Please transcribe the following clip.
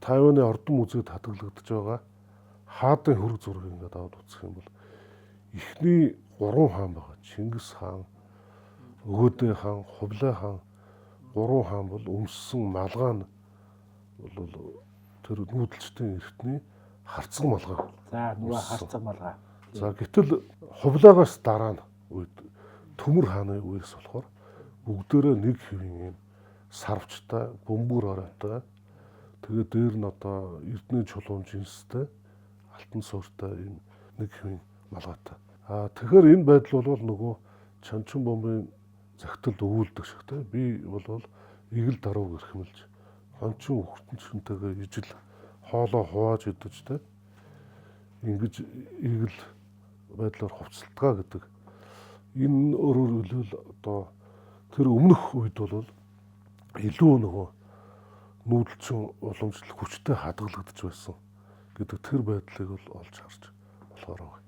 Тайваны ордон музейд хадгалагдаж байгаа хаадын хөрөг зургийг ингээд аваад үзэх юм бол эхний 3 хаан байгаа. Чингис хаан, Өгөөдэй хаан, Хувлай хаан 3 хаан бол өмссөн малгай нь бол тэр нүүдэлчдийн эртний харцаг малгай. За нөгөө харцаг малгай. За гэтэл Хувлайгаас дараа нь үед Төмөр хааны үеэс болохоор бүгдээрээ нэг хэвийн юм сарвчтай, бөмбөр оройтой. Тэгээд дээр нь одоо эрдэнэ чулуун жинстэй, алтан суурьтай юм нэг хэвийн малгайтай. Тэгэхээр энэ байдал бол нөгөө чанчин бомбын захидалд өвүүлдэг шигтэй. Би бол игэл дарууг эрхэмлж хончин хөртөнчөнтэйгээ ижил хоолоо хувааж идэж тэ ингэж игэл байдлаар хувцалтгаа гэдэг. Энэ өөрөөр хэлбэл одоо тэр өмнөх үед бол илүү нөгөө нүүдэлчин уламжлал хүчтэй хадгалагдаж байсан гэдэг тэр байдлыг бол олж харж болохоор байна.